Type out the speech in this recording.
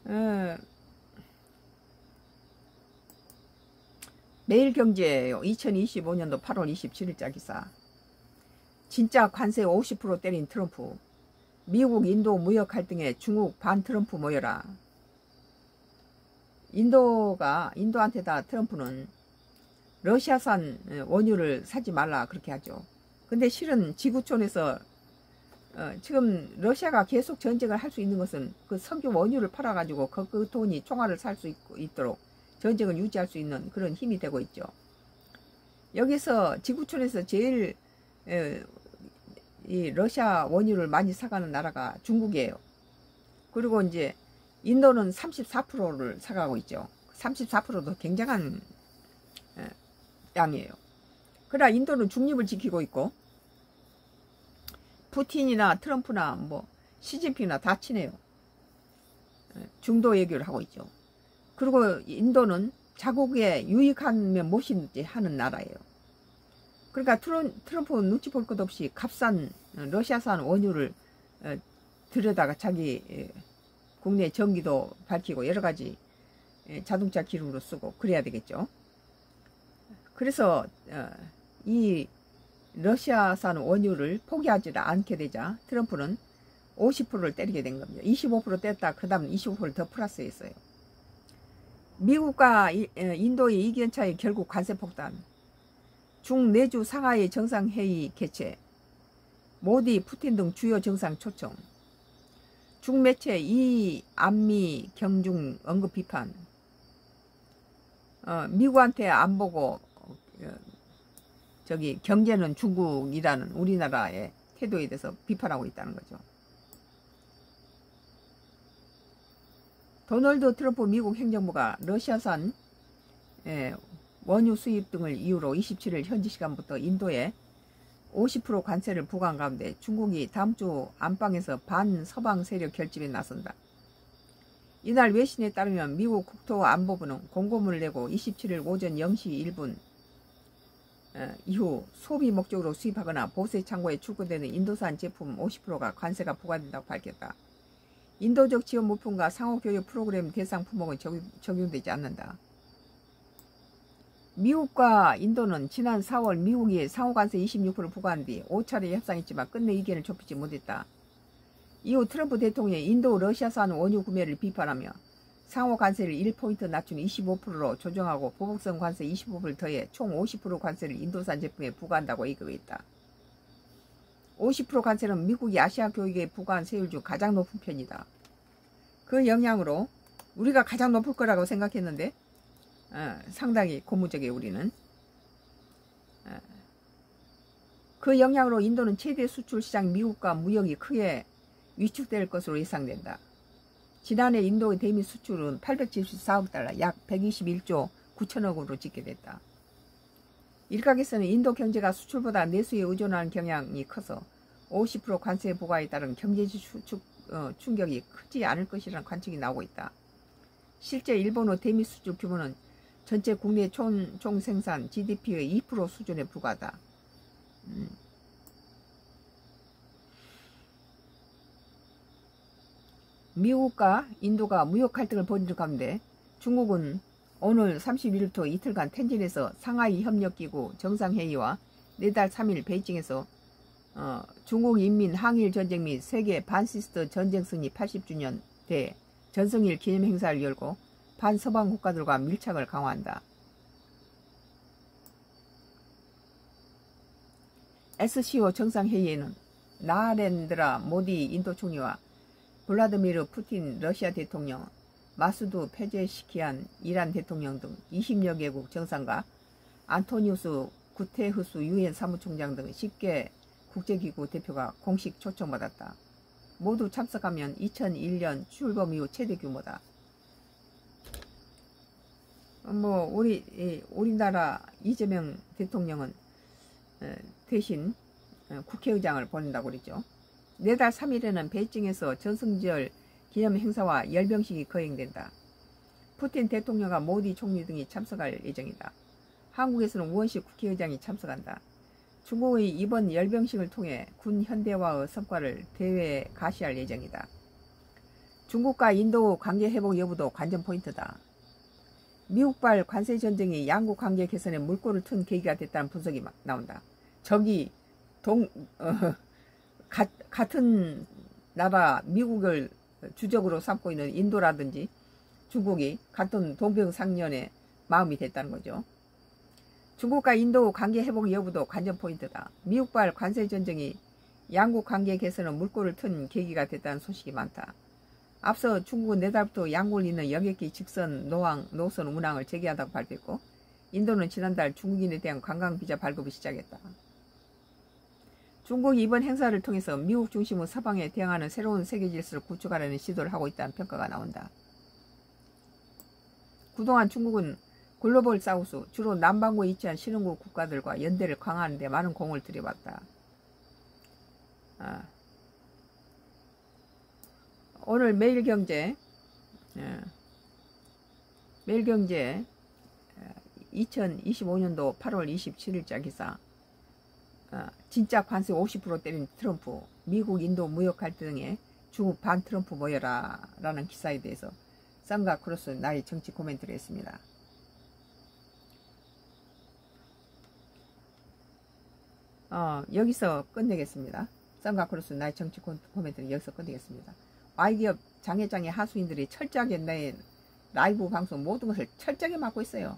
어, 매일경제예요. 2025년도 8월 27일자 기사. 진짜 관세 50% 때린 트럼프. 미국 인도 무역 갈등에 중국 반 트럼프 모여라. 인도한테다 트럼프는 러시아산 원유를 사지 말라 그렇게 하죠. 근데 실은 지구촌에서 지금 러시아가 계속 전쟁을 할 수 있는 것은 그 석유 원유를 팔아가지고 그 돈이 총알을 살 수 있도록 전쟁을 유지할 수 있는 그런 힘이 되고 있죠. 여기서 지구촌에서 제일 이 러시아 원유를 많이 사가는 나라가 중국이에요. 그리고 이제 인도는 34%를 사가고 있죠. 34%도 굉장한 양이에요. 그러나 인도는 중립을 지키고 있고 푸틴이나 트럼프나 뭐 시진핑이나 다 친해요. 중도 외교를 하고 있죠. 그리고 인도는 자국에 유익하면 무엇이든지 하는 나라예요. 그러니까 트럼프는 눈치 볼 것 없이 값싼 러시아산 원유를 들여다가 자기 국내 전기도 밝히고 여러 가지 자동차 기름으로 쓰고 그래야 되겠죠. 그래서 이 러시아산 원유를 포기하지 않게 되자 트럼프는 50%를 때리게 된 겁니다. 25% 뗐다 그 다음 25%를 더 플러스했어요. 미국과 인도의 이견차에 결국 관세 폭탄. 중내주 상하이 정상회의 개최. 모디, 푸틴 등 주요 정상 초청. 중매체 이 안미 경중 언급 비판. 미국한테 안 보고 저기 경제는 중국이라는 우리나라의 태도에 대해서 비판하고 있다는 거죠. 도널드 트럼프 미국 행정부가 러시아산 원유 수입 등을 이유로 27일 현지 시간부터 인도에 50% 관세를 부과한 가운데 중국이 다음 주 안방에서 반서방 세력 결집에 나선다. 이날 외신에 따르면 미국 국토안보부는 공고문을 내고 27일 오전 0시 1분 이후 소비 목적으로 수입하거나 보세 창고에 출고되는 인도산 제품 50%가 관세가 부과된다고 밝혔다. 인도적 지원 물품과 상호교육 프로그램 대상 품목은 적용되지 않는다. 미국과 인도는 지난 4월 미국이 상호관세 26%를 부과한 뒤 5차례 협상했지만 끝내 의견을 좁히지 못했다. 이후 트럼프 대통령이 인도 러시아산 원유 구매를 비판하며 상호관세를 1포인트 낮춘 25%로 조정하고 보복성 관세 25%를 더해 총 50% 관세를 인도산 제품에 부과한다고 예고했다. 50% 관세는 미국이 아시아 교역에 부과한 세율 중 가장 높은 편이다. 그 영향으로 우리가 가장 높을 거라고 생각했는데 상당히 고무적이에요. 우리는. 그 영향으로 인도는 최대 수출 시장 미국과 무역이 크게 위축될 것으로 예상된다. 지난해 인도의 대미 수출은 874억 달러, 약 121조 9천억으로 집계됐다. 일각에서는 인도 경제가 수출보다 내수에 의존하는 경향이 커서 50% 관세 부과에 따른 경제 충격이 크지 않을 것이라는 관측이 나오고 있다. 실제 일본의 대미 수출 규모는 전체 국내 총 생산 GDP의 2% 수준에 불과하다. 미국과 인도가 무역 갈등을 벌이는 가운데 중국은 오늘 31일부터 이틀간 텐진에서 상하이 협력기구 정상회의와 내달 3일 베이징에서 중국 인민 항일 전쟁 및 세계 반시스트 전쟁 승리 80주년 대 전승일 기념 행사를 열고 반서방 국가들과 밀착을 강화한다. SCO 정상회의에는 나렌드라 모디 인도 총리와 블라드미르 푸틴 러시아 대통령, 마수드 페제시키안 이란 대통령 등 20여 개국 정상과 안토니우스 구테흐스 유엔 사무총장 등 10개 국제기구 대표가 공식 초청받았다. 모두 참석하면 2001년 출범 이후 최대 규모다. 우리나라 이재명 대통령은 대신 국회의장을 보낸다고 그러죠. 내달 3일에는 베이징에서 전승절 기념 행사와 열병식이 거행된다. 푸틴 대통령과 모디 총리 등이 참석할 예정이다. 한국에서는 우원식 국회의장이 참석한다. 중국의 이번 열병식을 통해 군 현대화의 성과를 대회에 가시할 예정이다. 중국과 인도 관계 회복 여부도 관전 포인트다. 미국발 관세 전쟁이 양국 관계 개선에 물꼬를 튼 계기가 됐다는 분석이 막 나온다. 저기 같은 나라 미국을 주적으로 삼고 있는 인도라든지 중국이 같은 동병상련의 마음이 됐다는 거죠. 중국과 인도 관계 회복 여부도 관전 포인트다. 미국발 관세 전쟁이 양국 관계 개선에 물꼬를 튼 계기가 됐다는 소식이 많다. 앞서 중국은 내달부터 양국을 잇는 여객기 직선 노선 운항을 재개한다고 발표했고, 인도는 지난달 중국인에 대한 관광비자 발급을 시작했다. 중국이 이번 행사를 통해서 미국 중심의 서방에 대항하는 새로운 세계 질서를 구축하려는 시도를 하고 있다는 평가가 나온다. 그동안 중국은 글로벌 사우스, 주로 남반구에 위치한 신흥국 국가들과 연대를 강화하는 데 많은 공을 들여봤다. 오늘 매일경제 2025년도 8월 27일자 기사. 진짜 관세 50% 때린 트럼프, 미국 인도 무역 갈등에 중국 반 트럼프 모여라 라는 기사에 대해서 썬과 크로스 나의 정치 코멘트를 했습니다. 여기서 끝내겠습니다. 썬과 크로스 나의 정치 코멘트는 여기서 끝내겠습니다. Y기업 장애장애 하수인들이 철저하게 내 라이브 방송 모든 것을 철저하게 막고 있어요.